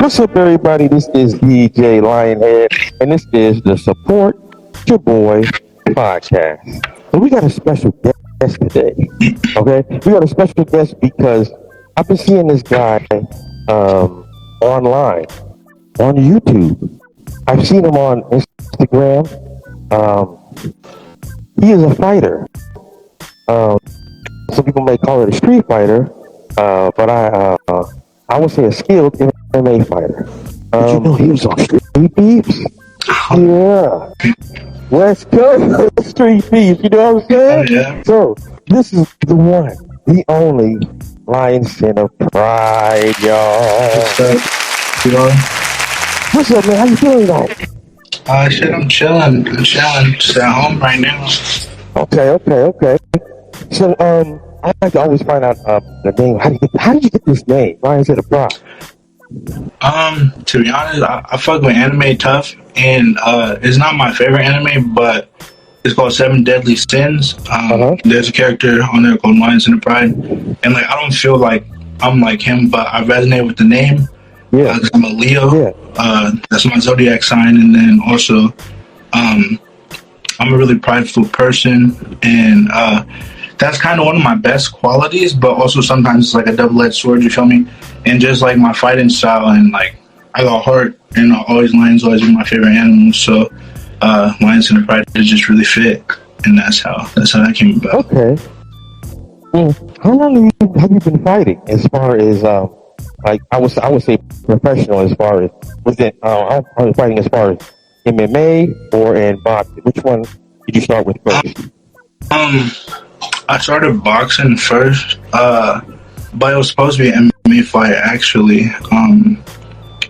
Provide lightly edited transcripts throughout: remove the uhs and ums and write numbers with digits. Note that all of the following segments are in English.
What's up, everybody? This is DJ Lionhead, and this is the Support Your Boy podcast. So we got a special guest today. Okay, we got a special guest because I've been seeing this guy online on YouTube. I've seen him on Instagram. He is a fighter. Some people may call it a street fighter, but I would say a skilled MMA fighter. Did you know he was on Tellbeast? Yeah. West Coast Street Beef, you know what I'm saying? Yeah. So, this is the one, the only Lion Center Pride, y'all. What's up? You know? What's up, man? How you feeling tonight? Shit, I'm chilling. Just at home right now. Okay. So, I like to always find out the name. How did you get this name, Lion Center Pride? To be honest, I fuck with anime tough, and it's not my favorite anime, but it's called Seven Deadly Sins. There's a character on there called Lion Center Pride, and like I don't feel like I'm like him, but I resonate with the name. Yeah, 'cause I'm a Leo. Yeah. That's my zodiac sign, and then also, I'm a really prideful person, and that's kind of one of my best qualities, but also sometimes it's like a double-edged sword, you feel me? And just like my fighting style, and like I got heart, and lions always been my favorite animals, so Lion Center Pride is just really fit, and that's how that came about. Okay. How long have you been fighting? As far as like I would say professional. As far as was it fighting as far as MMA or in boxing? Which one did you start with first? I started boxing first, but it was supposed to be an MMA fight actually.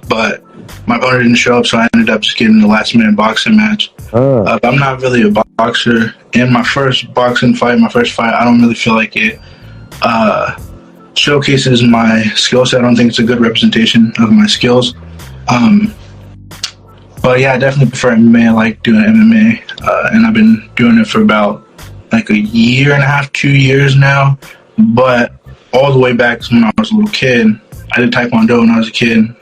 But my opponent didn't show up, so I ended up just getting the last minute boxing match. But I'm not really a boxer. In my first fight, I don't really feel like it showcases my skill set. I don't think it's a good representation of my skills. But yeah, I definitely prefer MMA. I like doing MMA, and I've been doing it for about like a year and a half, 2 years now. But all the way back to when I was a little kid, I did Taekwondo when I was a kid,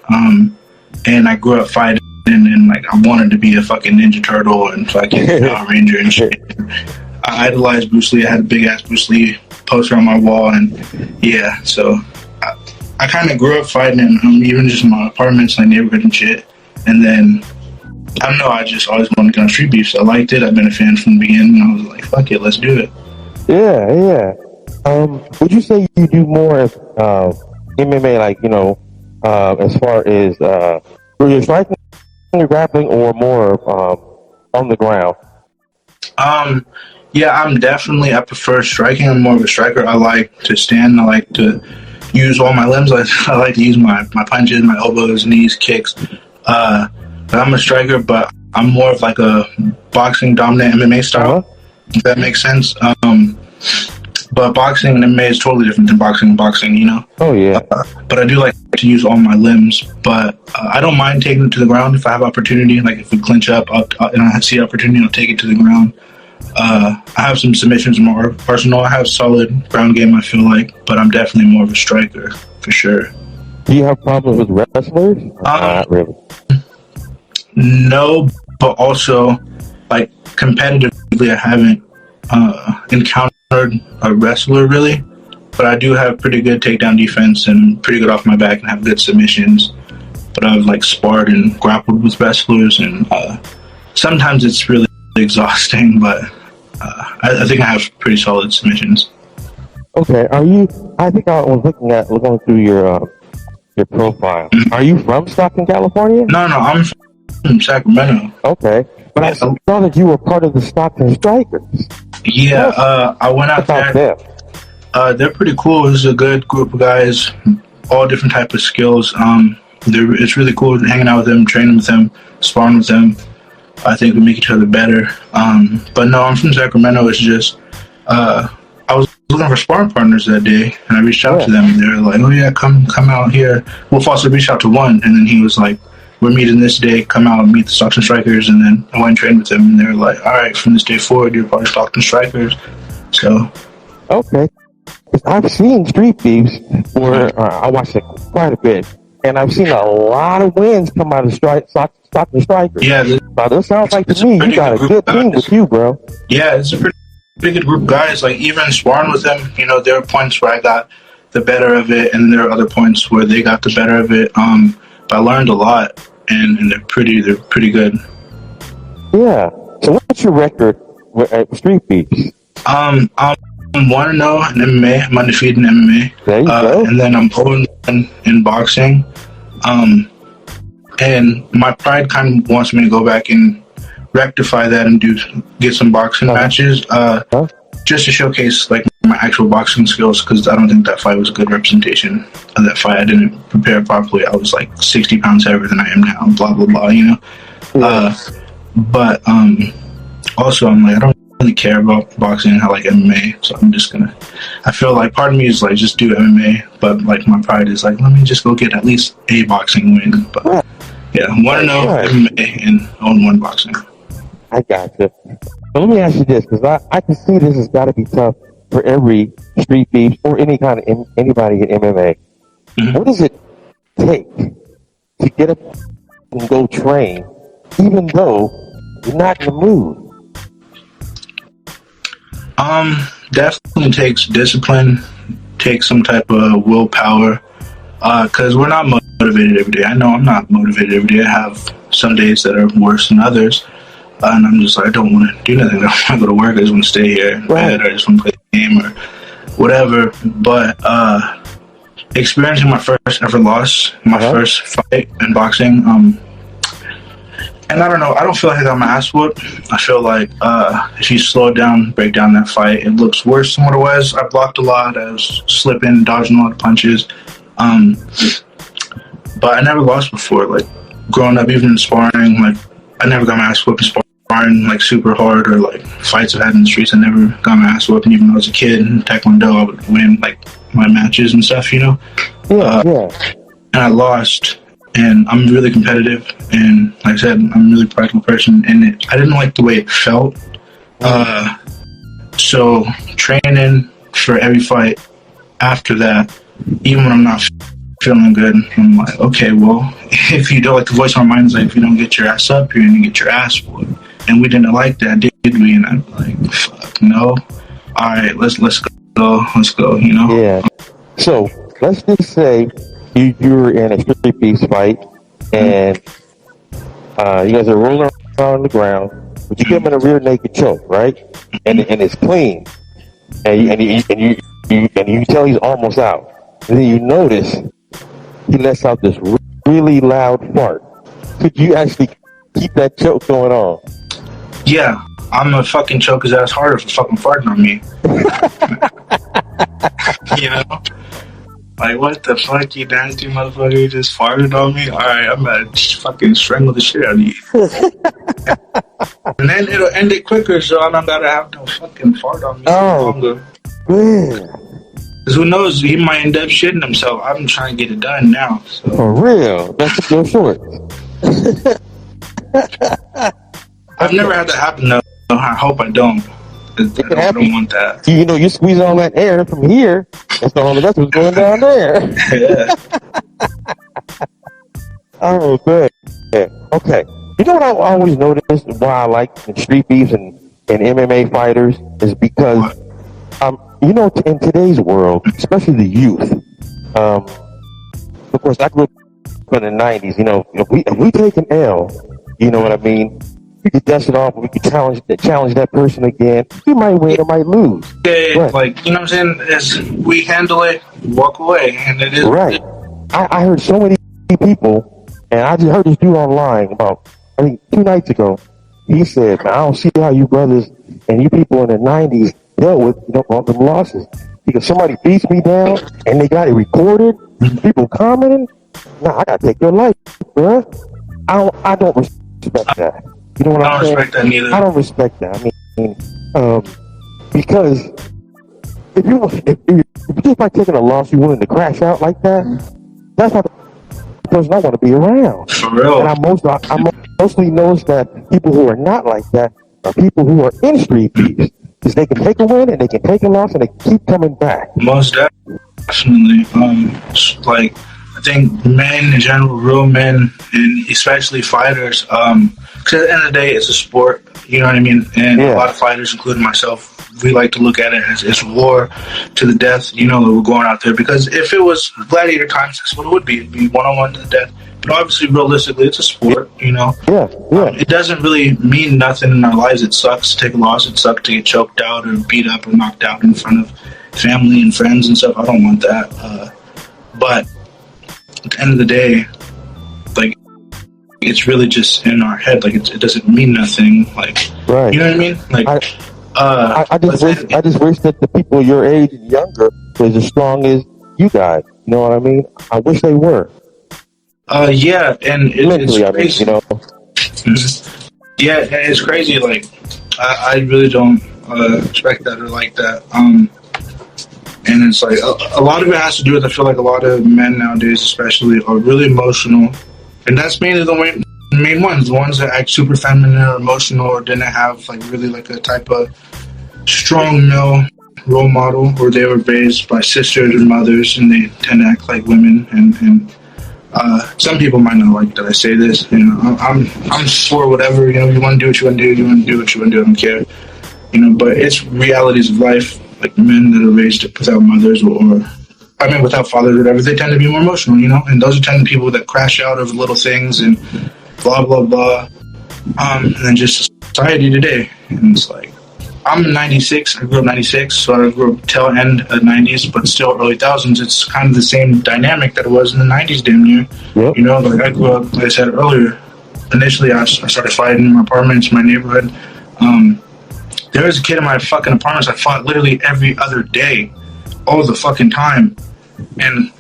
and I grew up fighting, and like I wanted to be a fucking Ninja Turtle and fucking Power Ranger and shit. I idolized Bruce Lee. I had a big ass Bruce Lee poster on my wall, and yeah, so I kind of grew up fighting, and even just in my apartments, like neighborhood and shit. And then I don't know, I just always wanted to go on street beef, so I liked it. I've been a fan from the beginning, and I was like, fuck it, let's do it. Yeah. Would you say you do more of MMA, like, you know, as far as you're striking, grappling, or more on the ground? Yeah, I prefer striking. I'm more of a striker. I like to stand. I like to use all my limbs. I like to use my punches, my elbows, knees, kicks. But I'm a striker, but I'm more of like a boxing dominant MMA style. If that makes sense. But boxing and MMA is totally different than boxing, you know? Oh, yeah. But I do like to use all my limbs. But I don't mind taking it to the ground if I have opportunity. Like if we clinch up and I see opportunity, I'll take it to the ground. I have some submissions in my arsenal. I have solid ground game, I feel like. But I'm definitely more of a striker, for sure. Do you have problems with wrestlers? Not really. No, but also, like, competitively, I haven't encountered a wrestler, really. But I do have pretty good takedown defense and pretty good off my back and have good submissions. But I've, like, sparred and grappled with wrestlers, and sometimes it's really exhausting, but I think I have pretty solid submissions. Okay, I think I was looking through your profile. Are you from Stockton, California? No, I'm from Sacramento. Okay, but I saw that you were part of the Stockton Strikers. Yeah, I went out there. They're pretty cool. It's a good group of guys, all different type of skills. It's really cool hanging out with them, training with them, sparring with them. I think we make each other better. But no, I'm from Sacramento. It's just I was looking for sparring partners that day, and I reached out to them, and they were like, "Oh yeah, come out here." Well, Foster reached out to one, and then he was like, "We're meeting this day. Come out and meet the Stockton Strikers." And then I went and trained with them, and they were like, "All right, from this day forward, you're part of Stockton Strikers." So, okay, I've seen Street Beefs where I watched it quite a bit, and I've seen a lot of wins come out of Stockton Strikers. Yeah, Now, this sounds like it's to a me you pretty got a good good group of team guys. with you, bro. Yeah, it's a pretty good group of guys. Like even sparring with them, there were points where I got the better of it, and there are other points where they got the better of it. But I learned a lot, and they're pretty good. Yeah. So what's your record with Street Beefs? I'm 1-0 in MMA. I'm undefeated in MMA. There you go. And then I'm 0-1 in boxing. And my pride kind of wants me to go back and rectify that and get some boxing matches, just to showcase like my actual boxing skills. Because I don't think that fight was a good representation of that fight. I didn't prepare properly. I was like 60 pounds heavier than I am now. Blah blah blah. Yeah. But also I'm like I don't really care about boxing. I like MMA, so I'm just gonna. I feel like part of me is like just do MMA, but like my pride is like let me just go get at least a boxing win. But yeah, 1-0 MMA and 0-1 boxing. I got you. So let me ask you this, because I can see this has got to be tough for every Street Beef or any kind of anybody in MMA. Mm-hmm. What does it take to get up and go train, even though you're not in the mood? Definitely takes discipline, takes some type of willpower, because we're not motivated every day. I know I'm not motivated every day. I have some days that are worse than others, and I'm just like, I don't want to do nothing. I don't want to go to work. I just want to stay here in bed, or I just want to play the game or whatever. But experiencing my first ever loss, my first fight in boxing, and I don't know, I don't feel like I got my ass whooped. I feel like if you slow down, break down that fight, it looks worse than what it was. I blocked a lot. I was slipping, dodging a lot of punches. But I never lost before. Like, growing up, even in sparring, like, I never got my ass whooped in sparring, like, super hard, or, like, fights I've had in the streets, I never got my ass whooped. And even when I was a kid in Taekwondo, I would win, like, my matches and stuff, Yeah. And I lost. And I'm really competitive, and like I said, I'm a really prideful person, and I didn't like the way it felt. So training for every fight after that, even when I'm not feeling good, I'm like, okay, well, if you don't, like the voice in my mind is like, if you don't get your ass up, you're gonna get your ass whooped. And we didn't like that, did we? And I'm like, fuck, no. All right, let's go, Yeah. So let's just say you're in a Street Beef fight, and you guys are rolling around on the ground, but you give him a rear naked choke, right? And it's clean, and you tell he's almost out, and then you notice he lets out this really loud fart. Could you actually keep that choke going on? Yeah, I'm gonna fucking choke his ass harder for fucking farting on me. Like, what the fuck, you nasty motherfucker, you just farted on me? Alright, I'm gonna fucking strangle the shit out of you. And then it'll end it quicker, so I don't gotta have no fucking fart on me longer. Man. Because who knows, he might end up shitting himself. I'm trying to get it done now. So. For real? That's still short. I've never had that happen, though. I hope I don't. I don't want that. You squeeze all that air from here, that's all the rest was going down there. Yeah. Oh, good. Yeah. Okay. You know what I always noticed why I like Street Beefs and MMA fighters is because, in today's world, especially the youth, of course, I grew up in the 90s, if we take an L, you know what I mean? We could dust it off, we could challenge that person again. We might win or might lose. Yeah, like, you know what I'm saying? As we handle it, walk away, and it is right. I heard so many people, and I just heard this dude online about, I think 2 nights ago. He said, "Man, I don't see how you brothers and you people in the 90s dealt with all them losses. Because somebody beats me down and they got it recorded, people commenting. Nah, I gotta take your life, bruh. I don't respect that. You know what I'm saying? I don't respect that neither. I don't respect that. I mean, because if you just by taking a loss, you're willing to crash out like that, that's not the person I want to be around. For real. And I mostly notice that people who are not like that are people who are in Street Beefs. Because they can take a win and they can take a loss and they keep coming back. Most definitely. Like, I think men in general, real men, and especially fighters, because at the end of the day, it's a sport. You know what I mean? And a Yeah. lot of fighters, including myself, we like to look at it as it's war to the death. You know, that we're going out there because if it was gladiator times, that's what it would be. It'd be 1-on-1 to the death. But obviously, realistically, it's a sport. You know, Yeah. Yeah. it doesn't really mean nothing in our lives. It sucks to take a loss. It sucks to get choked out or beat up or knocked out in front of family and friends and stuff. I don't want that. But at the end of the day, like, it's really just in our head. Like, it doesn't mean nothing. Like, Right. you know what I mean? Like, I just wish that the people your age and younger was as strong as you guys. You know what I mean? I wish they were. yeah, and Mentally, it's I mean, crazy. you know. Yeah, it's crazy. Like, I really don't expect that or like that. And it's like a lot of it has to do with, I feel like a lot of men nowadays, especially, are really emotional, and that's mainly the main ones, the ones that act super feminine or emotional, or didn't have like really like a type of strong male role model, or they were raised by sisters or mothers, and they tend to act like women. And some people might not like that I say this. You know, I'm for whatever. You know, you want to do what you want to do. You want to do what you want to do. I don't care. You know, but it's realities of life. Like men that are raised without mothers without fathers or whatever, they tend to be more emotional, you know? And those are tend to people that crash out over little things and blah, blah, blah. And then just society today. And it's like, I'm 96. I grew up 96, so I grew up tail end of 90s, but still early thousands. It's kind of the same dynamic that it was in the 90s damn near. Yep. You know, like I grew up, like I said earlier, initially I started fighting in my apartments, my neighborhood. There was a kid in my fucking apartments I fought literally every other day, all the fucking time. And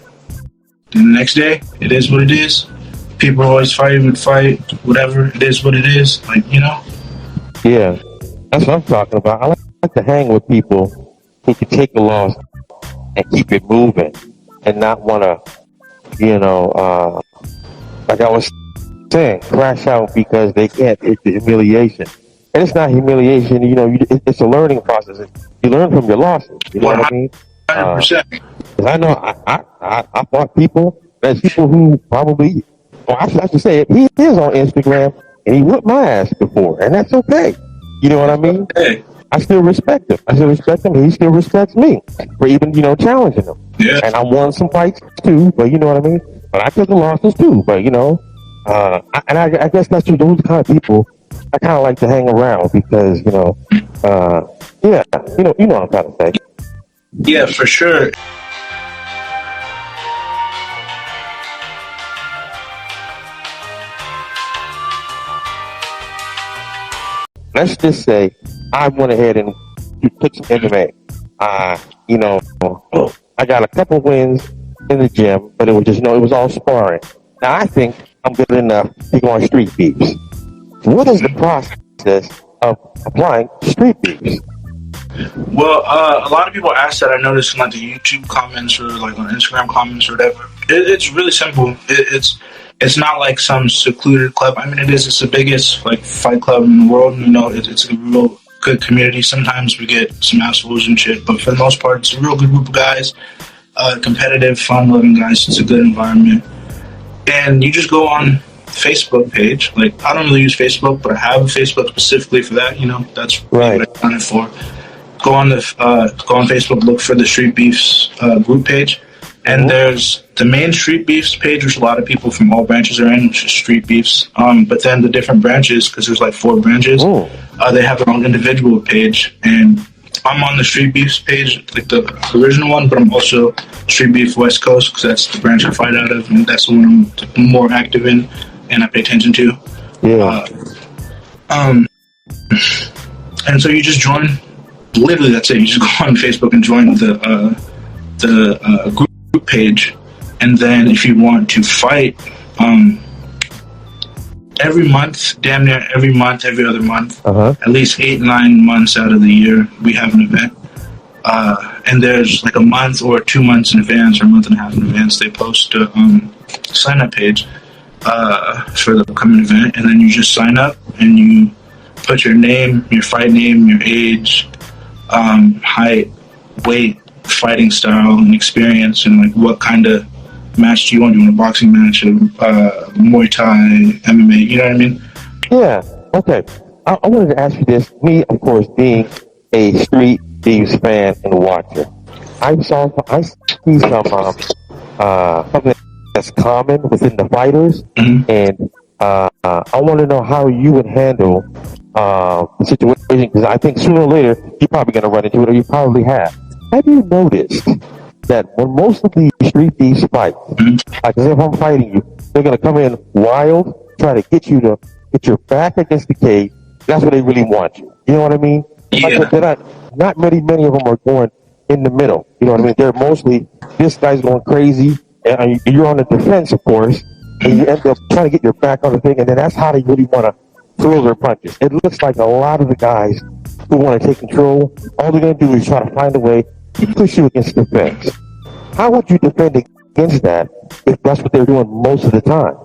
the next day, it is what it is. People always would fight, whatever. It is what it is. Like, you know? Yeah, that's what I'm talking about. I like to hang with people who can take a loss and keep it moving and not want to, you know, like I was saying, crash out because they can't. It's the humiliation. And it's not humiliation, you know, it's a learning process. You learn from your losses, you know what I mean? 100%. Because I know I fought people, there's people who probably, well, I should say it, he is on Instagram, and he whipped my ass before, and that's okay. You know what I mean? Hey. I still respect him. He still respects me for even, you know, challenging him. Yeah. And I won some fights too, but you know what I mean? But I took the losses too, but you know, I guess that's just those kind of people I kind of like to hang around because, you know, yeah, you know what I'm trying to say. Yeah, for sure. Let's just say I went ahead and took some MMA. You know, I got a couple wins in the gym, but it was just, you know, it was all sparring. Now I think I'm good enough to go on street beefs. What is the process of applying street beefs? Well, a lot of people ask that. I noticed in like the YouTube comments or like on Instagram comments or whatever. It's really simple. It's not like some secluded club. I mean, it is. It's the biggest like fight club in the world. You know, it's a real good community. Sometimes we get some assholes and shit, but for the most part, it's a real good group of guys. Competitive, fun-loving guys. It's a good environment. And you just go on Facebook page. Like, I don't really use Facebook, but I have a Facebook specifically for that. You know, that's right. What I've done it for. Go on Facebook, look for the Street Beefs group page, and there's the main Street Beefs page, which a lot of people from all branches are in, which is Street Beefs. But then the different branches, because there's like 4 branches, they have their own individual page, and I'm on the Street Beefs page, like the original one, but I'm also Street Beef West Coast, because that's the branch I fight out of, and that's the one I'm more active in, and I pay attention to. Yeah. And so you just join. Literally, that's it. You just go on Facebook and join the group page, and then if you want to fight, every month, damn near every month, every other month, at least 8-9 months out of the year, we have an event. And there's like a month or 2 months in advance, or a month and a half in advance, they post a sign-up page for the upcoming event, and then you just sign up and you put your name, your fight name, your age, height, weight, fighting style, and experience, and like what kind of match do you want? Do you want a boxing match, Muay Thai, MMA? You know what I mean? Yeah. Okay. I wanted to ask you this. Me, of course, being a Street Thieves fan and watcher, I see something that's common within the fighters, Mm-hmm. and I want to know how you would handle the situation because I think sooner or later you're probably going to run into it, or you probably have. Have you noticed that when most of these Street Thieves fight, like if I'm fighting you, they're going to come in wild, try to get your back against the cage. That's what they really want you. You know what I mean? Like Yeah. they're not many of them are going in the middle. You know what I mean? They're mostly this guy's going crazy, and you're on the defense, of course, and you end up trying to get your back on the thing, and then that's how they really want to throw their punches. It looks like a lot of the guys who want to take control, all they're going to do is try to find a way to push you against the fence. How would you defend against that if that's what they're doing most of the time?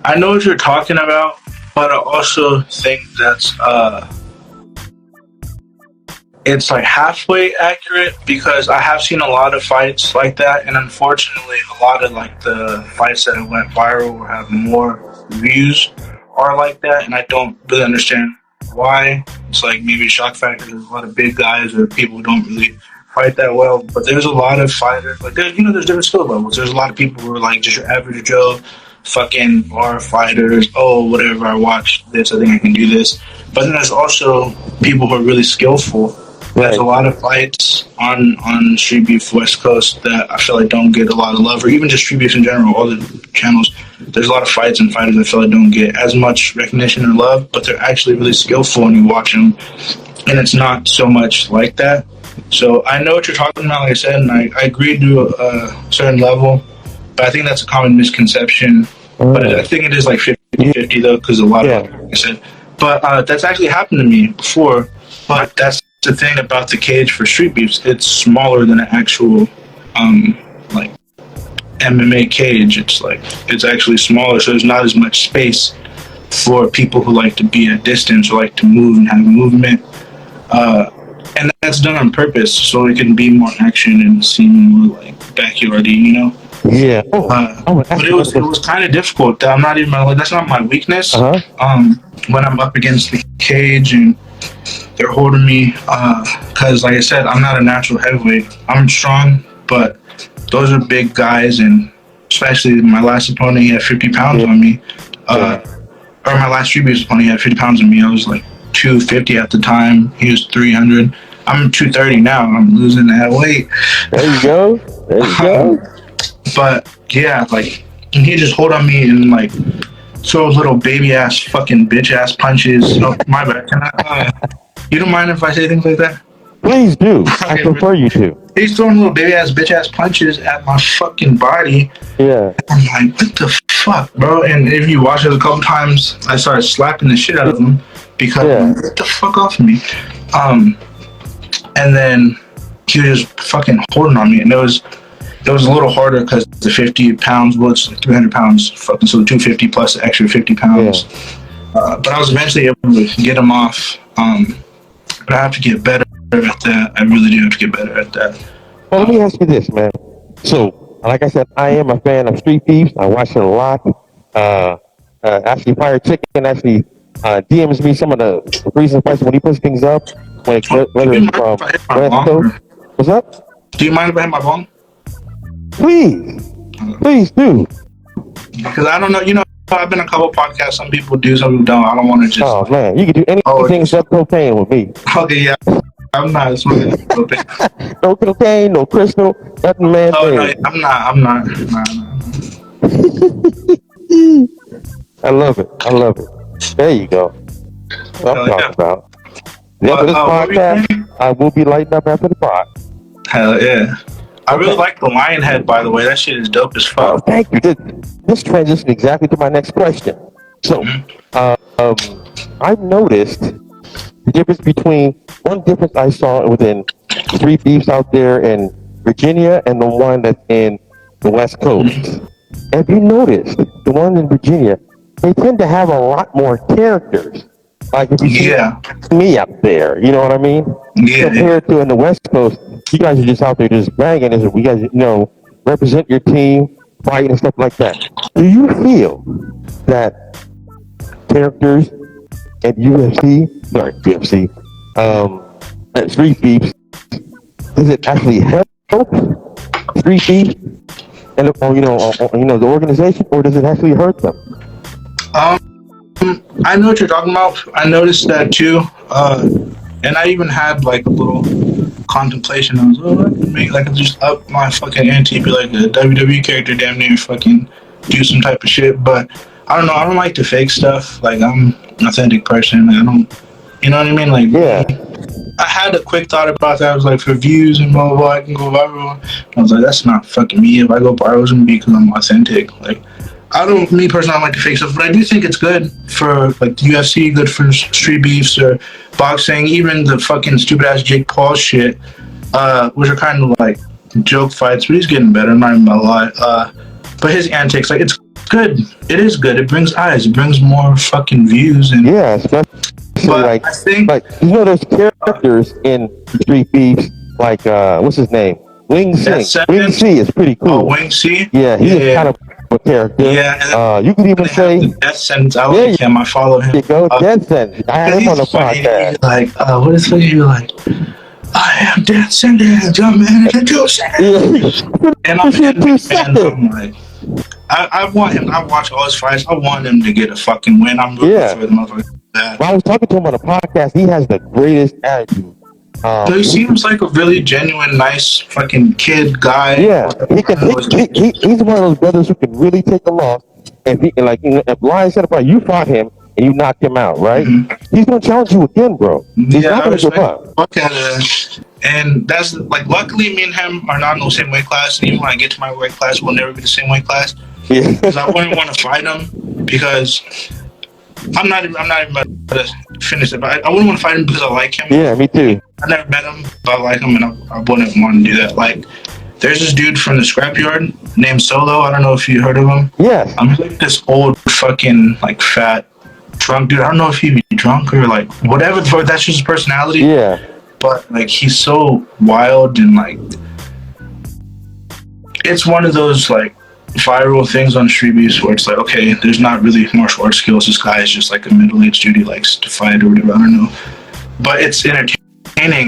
I know what you're talking about, but I also think that's it's like halfway accurate because I have seen a lot of fights like that, and unfortunately, a lot of like the fights that went viral or have more views are like that, and I don't really understand why. It's like maybe shock factor. There's a lot of big guys or people who don't really fight that well, but there's a lot of fighters like there's different skill levels. There's a lot of people who are like just your average Joe, fucking bar fighters. Oh, whatever. I watched this. I think I can do this. But then there's also people who are really skillful. There's a lot of fights on Street Beef West Coast that I feel like don't get a lot of love, or even just Street Beef in general, all the channels. There's a lot of fights and fighters I feel like don't get as much recognition or love, but they're actually really skillful when you watch them, and it's not so much like that. So I know what you're talking about, like I said, and I agree to a certain level, but I think that's a common misconception. But I think it is like 50-50 though, because a lot of it, like I said. But that's actually happened to me before, but that's the thing about the cage for Street Beefs. It's smaller than an actual like MMA cage. It's actually smaller, so there's not as much space for people who like to be at distance or like to move and have movement. And that's done on purpose, so it can be more action and seem more like backyardy, you know. Yeah. But it was kind of difficult. I'm not even like that's not my weakness. When I'm up against the cage and they're holding me, because like I said, I'm not a natural heavyweight. I'm strong, but those are big guys, and especially my last opponent, he had 50 pounds on me. Or my last Street Beefs opponent, he had 50 pounds on me. I was like 250 at the time. He was 300. I'm 230 now. I'm losing that weight. There you go. There you go. But yeah, like, and he just hold on me and like throw little baby ass fucking bitch ass punches. Oh, my bad. Can I? You don't mind if I say things like that? Please do. I prefer you to. He's throwing little baby ass bitch ass punches at my fucking body. Yeah. I'm like, what the fuck, bro? And if you watch it a couple times, I started slapping the shit out of him because get the fuck off of me. And then he was just fucking holding on me, and it was a little harder because the 50 pounds was like 300 pounds, fucking, so 250 plus the extra 50 pounds. But I was eventually able to get him off. But I have to get better at that. I really do have to get better at that. Well, let me ask you this, man. So, like I said, I am a fan of Street Thieves. I watch it a lot. Actually, Fire Chicken actually DMs me some of the recent fights when he puts things up. Whether it's from West Coast. What's up? Do you mind if I hit my bong? Please do. Because I don't know, I've been a couple podcasts. Some people do, some people don't. I don't want to just. Oh man, you can do anything except cocaine with me. Okay, yeah, I'm not smoking cocaine. No cocaine, no crystal, nothing, man. Oh no, I'm not. I love it. There you go. That's what I'm talking about. After this podcast, I will be lighting up after the pod. Hell yeah. I really like the lion head, by the way. That shit is dope as fuck. Oh, thank you. This transitions exactly to my next question. So, I've noticed the difference between one difference I saw within Street Beefs out there in Virginia and the one that's in the West Coast. Have you noticed the ones in Virginia? They tend to have a lot more characters. Like if you see Yeah, me out there, you know what I mean? yeah. Compared to in the West Coast, you guys are just out there just banging. Is we guys, represent your team, fighting and stuff like that. Do you feel that characters at UFC, sorry, UFC, at Street Beefs, does it actually help Street Beef and the organization, or does it actually hurt them? Um, I know what you're talking about. I noticed that too. And I even had like a little contemplation. I was, oh, I can make like I just up my fucking ante, be like a WWE character, damn near fucking do some type of shit. But I don't know. I don't like the fake stuff. Like I'm an authentic person. I don't. You know what I mean? Like Yeah, I had a quick thought about that. I was like, for views and blah blah blah, I can go viral. I was like, that's not fucking me. If I go viral, it's gonna be because I'm authentic. Like I don't, me personally, I don't like the fake stuff, but I do think it's good for like the UFC, good for street beefs or boxing, even the fucking stupid ass Jake Paul shit, which are kind of like joke fights, but he's getting better. I'm not even gonna lie. But his antics, like it's good. It is good. It brings eyes. It brings more fucking views. And yeah, especially but I think there's characters in Street Beefs like what's his name? Wing that Sing. Wing second, C is pretty cool. Wing C, Yeah, he is kind yeah, of a character. yeah. And You could even they have say, the death sentence. I there like him. I follow him. you go, Dead Sentence. I had him on the He's funny. podcast. He's like, what is he like? I am death sentence. I'm in 2 seconds. Yeah, And I'm an in 2 MMA fan. seconds. I'm like, I want him. I watch all his fights. I want him to get a fucking win. I'm rooting Yeah. for the motherfucker. That. When I was talking to him on the podcast, he has the greatest attitude. So he seems like a really genuine, nice fucking kid guy. Yeah, he's one of those brothers who can really take a loss. And if Lion said about you fought him and you knocked him out, right? Mm-hmm. He's gonna challenge you again, bro. He's Yeah, not I gonna give respect up. the fuck out of that. And that's like, luckily, me and him are not in the same weight class. And even when I get to my weight class, we'll never be the same weight class. Yeah. Because I wouldn't want to fight him because I'm not even about to finish it. But I wouldn't want to fight him because I like him. Yeah, me too. I never met him, but I like him, and I wouldn't want to do that. Like, there's this dude from the scrapyard named Solo. I don't know if you heard of him. Yes. I'm like this old fucking like fat drunk dude. I don't know if he'd be drunk or like whatever. That's just his personality. Yeah. But like he's so wild and like it's one of those like viral things on Street Beefs where it's like, okay, there's not really martial arts skills. This guy is just like a middle-aged dude. He likes to fight or whatever. I don't know. But it's entertaining.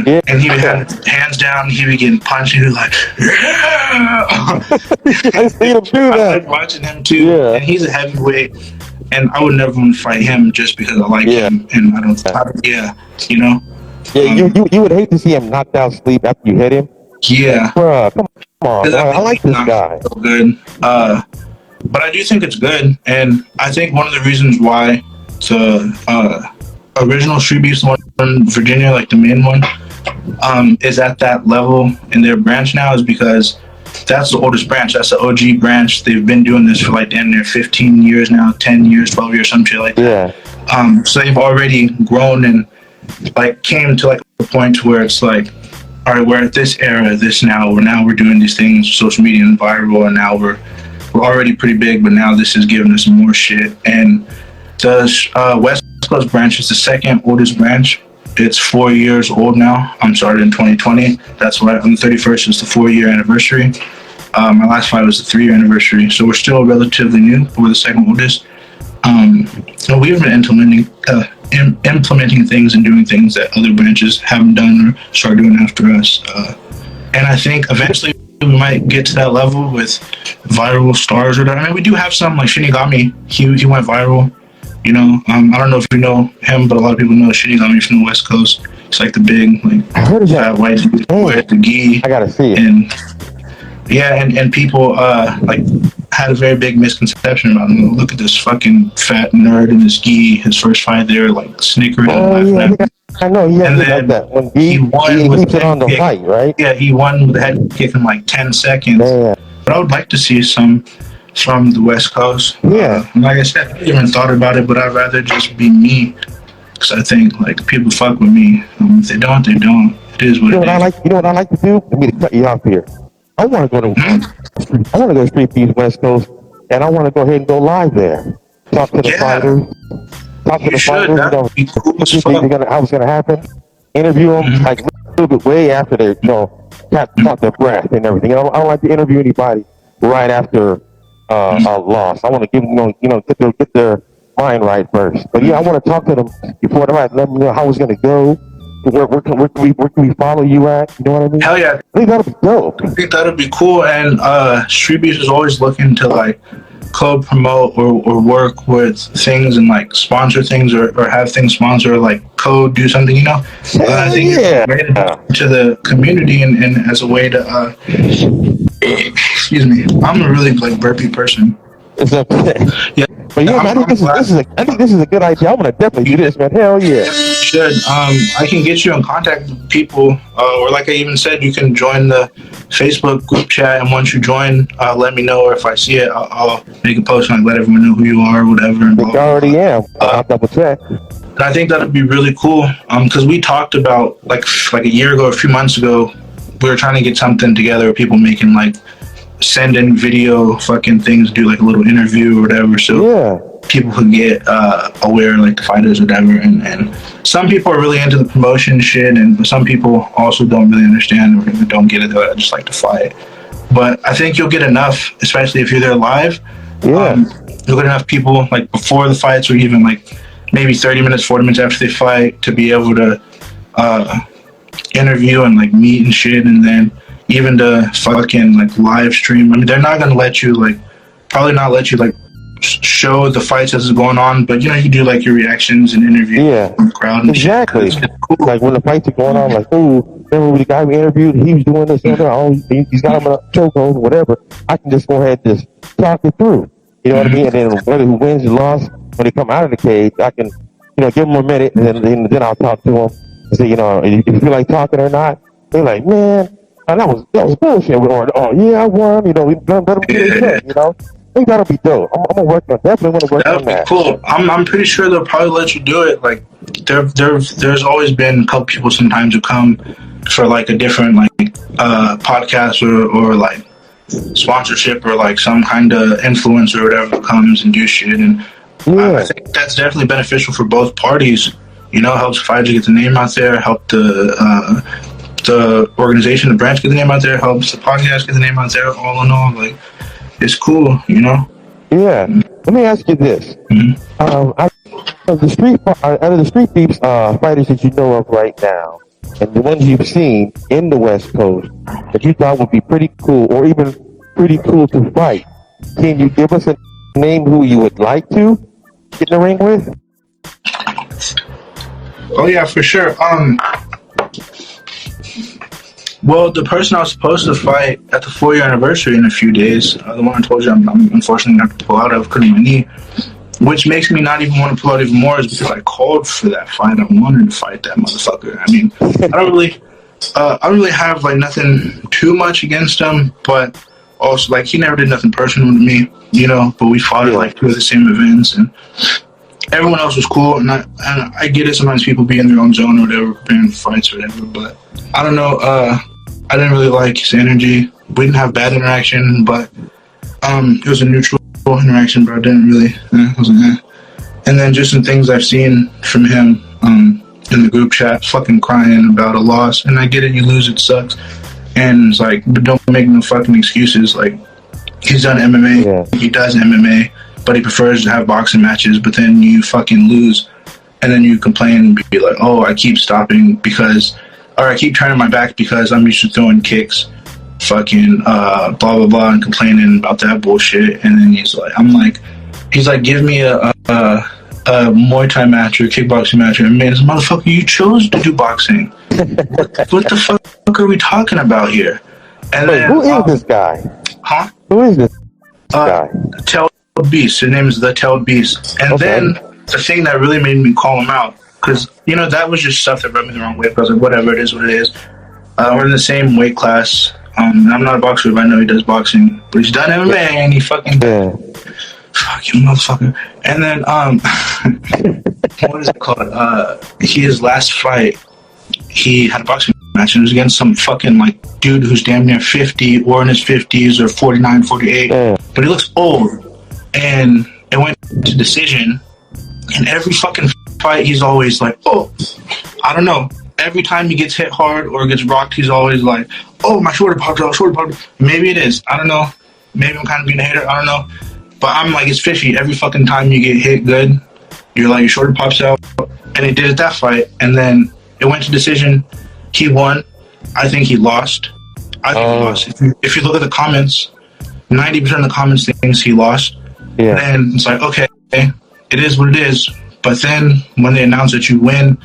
Yeah. And he would have his hands down. He would get punched. He was like, yeah. I seen him do I that. like watching him too. Yeah. And he's a heavyweight. And I would never want to fight him just because I like him. And I don't, you know? Yeah, you would hate to see him knocked out sleep after you hit him. Yeah. Bruh, come on. Bro. I like this guy. So good. But I do think it's good. And I think one of the reasons why the original Street Beefs one in Virginia, like the main one, is at that level in their branch now is because that's the oldest branch. That's the OG branch. They've been doing this for like damn near 15 years now, 10 years, 12 years, some shit like that. Yeah. So they've already grown and like came to like a point where it's like, all right, we're at this era, we're doing these things, social media and viral, and now we're already pretty big, but now this is giving us more shit. And the West Coast branch is the second oldest branch. It's 4 years old now. I'm started in 2020. That's why on the 31st is the 4-year anniversary. My last fight was the 3-year anniversary. So we're still relatively new. We're the second oldest. So we've been implementing things and doing things that other branches haven't done or start doing after us. And I think eventually we might get to that level with viral stars or whatever. I mean, we do have some like Shinigami. He went viral. You know, I don't know if you know him, but a lot of people know Shinigami from the West Coast. It's like the big, like fat white dude with the gi. I gotta see it. And yeah, and people like had a very big misconception about him. Look at this fucking fat nerd in his gi. His first fight there, like snickering. I know. He has like that. When he keeps it on the fight, right? Yeah, he won with a head kick in like 10 seconds. Yeah. But I would like to see some from the West Coast. Yeah. Like I said, I haven't even thought about it, but I'd rather just be me. Because I think like people fuck with me. If they don't, they don't. It is what it is. You know what I like to do? Let me cut you off here. I want to go to Street Beefs West Coast, and I want to go ahead and go live there. Talk to the fighters. talk to You the should. fighters. That'd be cool What as you think fuck. how it's gonna happen. Interview them like a little bit way after they, caught their breath and everything. I don't like to interview anybody right after a loss. I want to give them, get their mind right first. But yeah, I want to talk to them before the fight. Let them know how it's gonna go. Where can we follow you at? You know what I mean? Hell yeah. I think that'll be dope. I think that'd be cool. And Street Beast is always looking to like co-promote or work with things and like sponsor things or have things sponsor, like do something, I think it's a way to the community and as a way to excuse me, I'm a really like burpy person. It's okay. Yeah. But yeah, man, I think this is a good idea. I'm gonna definitely do this, man. Hell yeah. You should. I can get you in contact with people, or like I even said, you can join the Facebook group chat, and once you join, let me know, or if I see it, I'll make a post and like, let everyone know who you are, or whatever. And I already am. I'll double check. And I think that'd be really cool. Because we talked about like a year ago, a few months ago, we were trying to get something together with people making like send in video fucking things, do like a little interview or whatever, so people could get aware, like the fighters or whatever, and some people are really into the promotion shit, and some people also don't really understand or don't get it. They just like to fight. But I think you'll get enough, especially if you're there live. You'll get enough people like before the fights, or even like maybe 30 minutes, 40 minutes after they fight, to be able to interview and like meet and shit, and then even to fucking like live stream. I mean, they're not gonna let you probably not let you like show the fights as it's going on, but you do like your reactions and interviews from the crowd and exactly shit. Cool. Like when the fights are going on, like, oh, remember the guy we interviewed, he was doing this and that, oh, he's got him in a chokehold, whatever. I can just go ahead and just talk it through, you know what I mean? And then whether who wins or lost, when they come out of the cage, I can give them a minute, and then I'll talk to them and say, if you feel like talking or not. They're like, man, that was bullshit. Or, oh yeah, I won. Let them get their check. I think that'll be dope. I'm gonna definitely want to work on that. Cool. I'm pretty sure they'll probably let you do it. Like there's always been a couple people sometimes who come for like a different like podcast or like sponsorship or like some kind of influencer or whatever comes and do shit, and I think that's definitely beneficial for both parties. Helps fighters get the name out there, help the organization, the branch, get the name out there, helps the podcast get the name out there. All in all, like, it's cool, Yeah. Let me ask you this: out of the street beefs fighters that you know of right now, and the ones you've seen in the West Coast that you thought would be pretty cool, or even pretty cool to fight, can you give us a name who you would like to get in the ring with? Oh yeah, for sure. Well, the person I was supposed to fight at the 4-year anniversary in a few days, the one I told you I'm unfortunately going to have to pull out of because of my knee, which makes me not even want to pull out even more, is because I called for that fight. I wanted to fight that motherfucker. I mean, I don't really have like nothing too much against him, but also like he never did nothing personal to me, but we fought at like 2 of the same events, and everyone else was cool, and I get it. Sometimes people be in their own zone or whatever, preparing for fights or whatever, but I don't know. I didn't really like his energy. We didn't have bad interaction, but it was a neutral interaction, but I didn't really. I was like, And then just some things I've seen from him in the group chat, fucking crying about a loss. And I get it, you lose, it sucks. And it's like, but don't make no fucking excuses. Like, he's done MMA, he does MMA, but he prefers to have boxing matches, but then you fucking lose. And then you complain and be like, oh, I keep stopping or I keep turning my back because I'm used to throwing kicks, fucking blah, blah, blah, and complaining about that bullshit. And then he's like, give me a Muay Thai match or a kickboxing match. And man, this motherfucker, you chose to do boxing. What the fuck are we talking about here? And wait, who is this guy? Huh? Who is this guy? Tellbeast. His name is the Tellbeast. And then the thing that really made me call him out, because, that was just stuff that rubbed me the wrong way. Because I was like, whatever, it is what it is. We're in the same weight class. I'm not a boxer, but I know he does boxing. But he's done MMA, and he fucking... Fuck you, motherfucker. And then, what is it called? His last fight, he had a boxing match, and it was against some fucking, dude who's damn near 50, or in his 50s, or 49, 48. But he looks old. And it went to decision. In every fucking fight, he's always like, oh, I don't know. Every time he gets hit hard or gets rocked, he's always like, oh, my shoulder popped out, shoulder popped out. Maybe it is. I don't know. Maybe I'm kind of being a hater. I don't know. But I'm like, it's fishy. Every fucking time you get hit good, you're like, your shoulder pops out. And he did it that fight. And then it went to decision. He won. I think he lost. I think he lost. If you look at the comments, 90% of the comments thinks he lost. Yeah. And it's like, okay, it is what it is. But then when they announce that you win,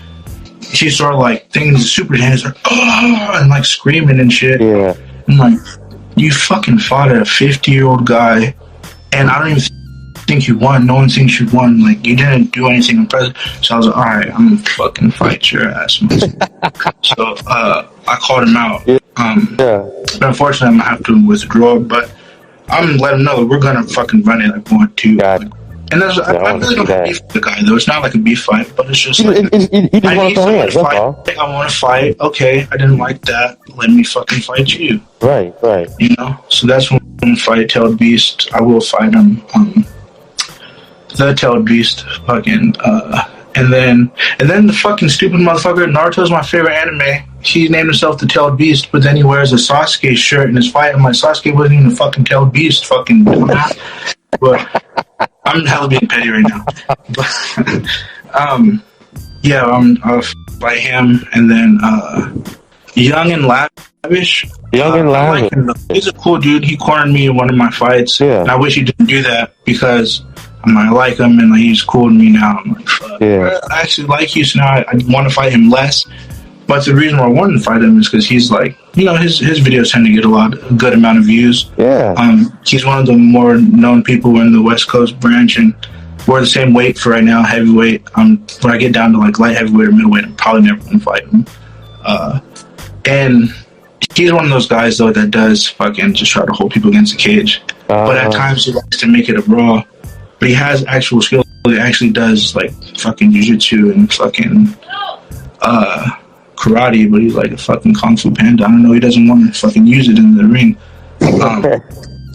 she sort of like things super hands like, oh, and like screaming and shit. Yeah. I'm like, you fucking fought a 50-year-old guy, and I don't even think you won. No one thinks you won. Like, you didn't do anything impressive. So I was like, all right, I'm gonna fucking fight your ass. So I called him out. But unfortunately, I'm gonna have to withdraw. But I'm gonna let him know that we're gonna fucking run it like 1, 2. And I really don't have beef with the guy, though. It's not like a beef fight, but it's just like, I need someone to fight. I want to fight. Okay, I didn't like that. Let me fucking fight you. Right. You know? So that's when I fight Tellbeast. I will fight him. The Tellbeast. Fucking, and then the fucking stupid motherfucker, Naruto's my favorite anime. He named himself the Tellbeast, but then he wears a Sasuke shirt in his fight. I'm like, Sasuke wasn't even a fucking Tellbeast, fucking dumbass. But I'm hella being petty right now. But, yeah, I'll fight him, and then Young and Lavish. Lavish. He's a cool dude. He cornered me in one of my fights. Yeah. And I wish he didn't do that because I like him and like, he's cool to me now. I'm like, fuck. Yeah. I actually like you, so now I want to fight him less. But the reason why I wanted to fight him is because he's like, you know, his videos tend to get a good amount of views. Yeah. He's one of the more known people in the West Coast branch, and we're the same weight for right now, heavyweight. When I get down to like light heavyweight or middleweight, I'm probably never going to fight him. And he's one of those guys though that does fucking just try to hold people against the cage. But at times he likes to make it a brawl. But he has actual skill. He actually does like fucking jiu-jitsu and fucking karate, but he's like a fucking kung fu panda. I don't know, he doesn't want to fucking use it in the ring.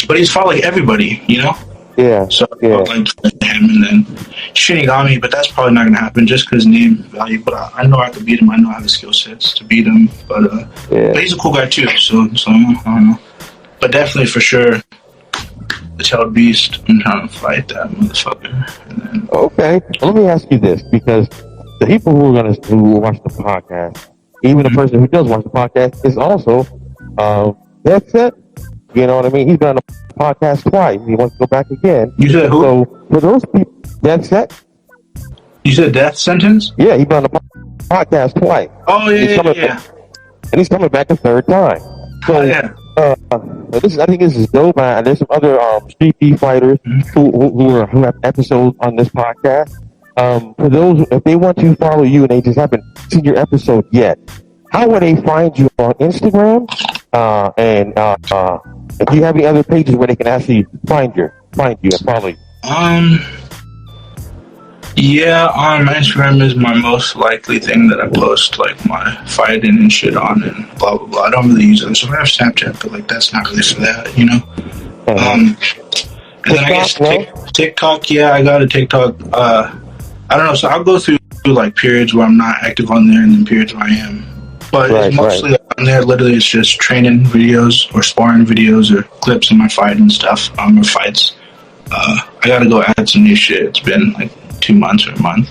But he's fought like everybody, you know? Yeah. So I like him, and then Shinigami, but that's probably not gonna happen just because name value. But I know I could beat him. I know I have the skill sets to beat him. But he's a cool guy too. So I don't know. But definitely for sure, the Tellbeast. I'm trying to fight that motherfucker. And then, okay, let me ask you this, because the people who watch the podcast, even the person who does watch the podcast, is also Death Set. You know what I mean? He's been on the podcast twice. He wants to go back again. You said who? So for those people, Death Set. You said Death Sentence? Yeah, he's been on the podcast twice. Oh yeah. And he's coming back a third time. So I think this is dope. There's some other street beef fighters who have episodes on this podcast. For those, if they want to follow you and they just haven't seen your episode yet, how would they find you on Instagram? And if you have any other pages where they can actually find you and follow you? My Instagram is my most likely thing that I post like my fighting and shit on and blah blah blah. I don't really use it, so I have Snapchat, but like that's not really for that, you know. And then I guess TikTok. Yeah, I got a TikTok. I don't know. So I'll go through like periods where I'm not active on there, and then periods where I am. But it's mostly on there. Literally, it's just training videos or sparring videos or clips of my fight and stuff. Or fights. I gotta go add some new shit. It's been like 2 months or a month.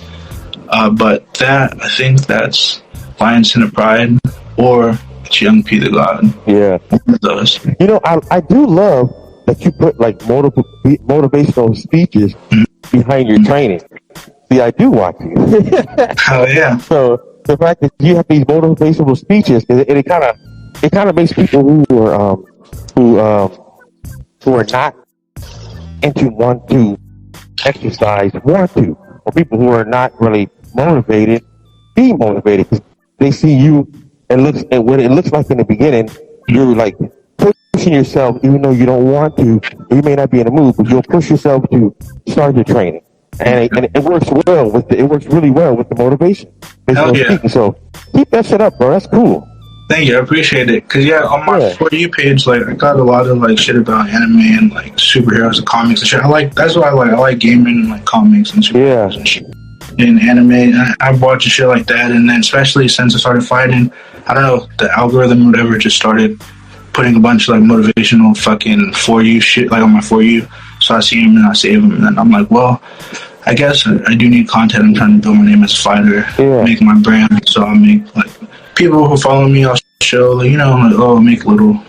But I think that's Lions in a Pride or it's Young P the God. Yeah. One of those. You know, I do love that you put like motivational speeches behind your training. See, I do watch you. Oh yeah. So the fact that you have these motivational speeches, it kind of makes people who are not want to exercise want to, or people who are not really motivated be motivated because they see you and what it looks like in the beginning, you're like pushing yourself even though you don't want to. You may not be in the mood, but you'll push yourself to start your training. And it works really well with the motivation. Hell yeah. So keep that shit up, bro. That's cool. Thank you, I appreciate it. Cause on my For You page, like I got a lot of like shit about anime and like superheroes and comics and shit. That's what I like. I like gaming and like comics and superheroes and shit. in anime. I've watched shit like that, and then especially since I started fighting, I don't know, the algorithm or whatever just started putting a bunch of like motivational fucking for you shit like on my for you. So I see him and I save him, and then I'm like, well, I guess I do need content. I'm trying to build my name as a fighter, make my brand. So I make like people who follow me, I'll show like, make little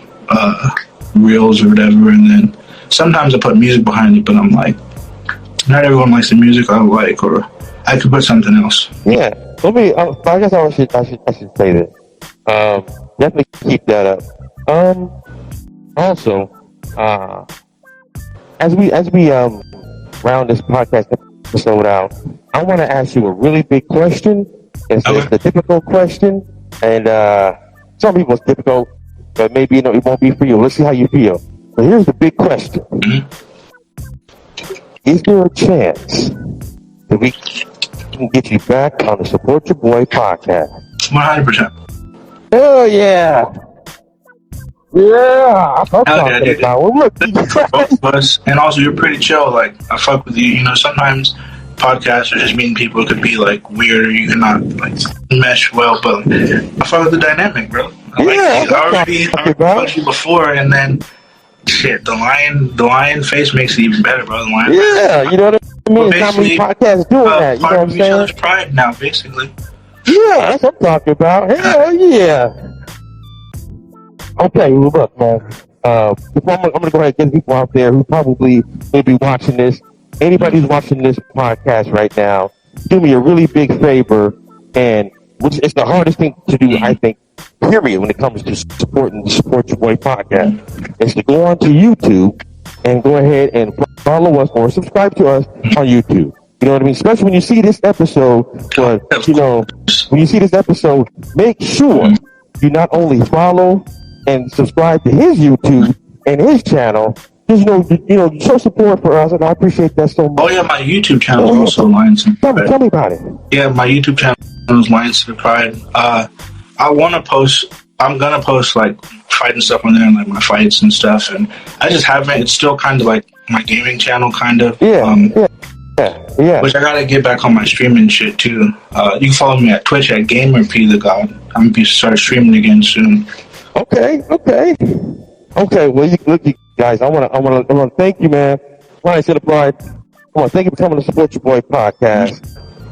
reels or whatever, and then sometimes I put music behind it. But I'm like, not everyone likes the music I like, or I could put something else. Yeah, let me. I guess I should say this. Definitely keep that up. Also, as we round this podcast episode out, I want to ask you a really big question. It's the difficult question, and some people it's difficult, but maybe it won't be for you. Let's see how you feel. But here's the big question: Is there a chance that we can get you back on the Support Your Boy podcast? 100%. Oh yeah. Yeah, I'm talking about. Well, look, both of us, and also you're pretty chill. Like I fuck with you. Sometimes podcasts are just mean people could be like weird or you cannot like mesh well. But I fuck with the dynamic, bro. I already fucked you before, and then shit, the lion face makes it even better, bro. The lion. Yeah, you know what I mean. How many podcasts doing that? You know what I'm saying? Each other's pride now, basically. Yeah, that's what I'm talking about. Hell yeah. Okay, well, look, man. Before I'm going to go ahead and get people out there who probably will be watching this. Anybody who's watching this podcast right now, do me a really big favor, and which is the hardest thing to do, I think, period, when it comes to supporting the Support Your Boy podcast, is to go onto YouTube and go ahead and follow us or subscribe to us on YouTube. You know what I mean? Especially when you see this episode, when you see this episode, make sure you not only follow and subscribe to his YouTube and his channel. Just show support for us, and I appreciate that so much. Oh yeah, my YouTube channel is also Lions to the Pride. Tell me about it. Yeah, my YouTube channel is Lions to the Pride. I'm gonna post like fighting stuff on there and like my fights and stuff, and I just haven't. It's still kind of like my gaming channel, kind of. Yeah. Which I gotta get back on my streaming shit too. You can follow me at Twitch at GamerP the God. I'm gonna be start streaming again soon. Okay. Well, look, you guys. I want to thank you, man. Lions to the Pride. I want to thank you for coming to Support Your Boy podcast.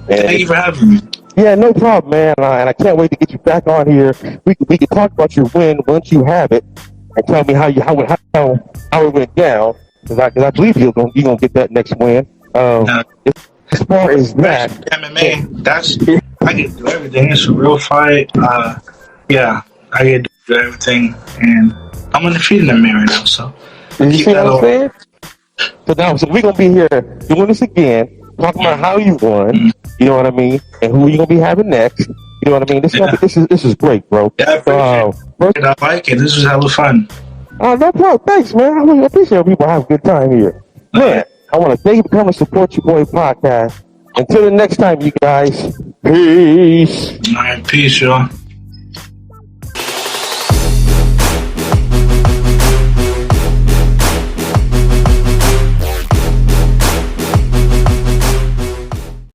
And thank you for having me. Yeah, no problem, man. And I can't wait to get you back on here. We can talk about your win once you have it, and tell me how it went down. Because I believe you're gonna get that next win. As far as that, MMA, I get to do everything. It's a real fight. I get to do everything, and I'm undefeated in MMA right now. So you see what I'm saying? So we're gonna be here doing this again, talking about how you won. You know what I mean? And who you gonna be having next? You know what I mean? This is great, bro. Yeah, I appreciate it. I like it. This is hella fun. Oh, no problem. Thanks, man. I really appreciate people have a good time here. Man, I want to thank you for coming to Support Your Boy podcast. Until the next time, you guys. Peace. All right, peace, y'all.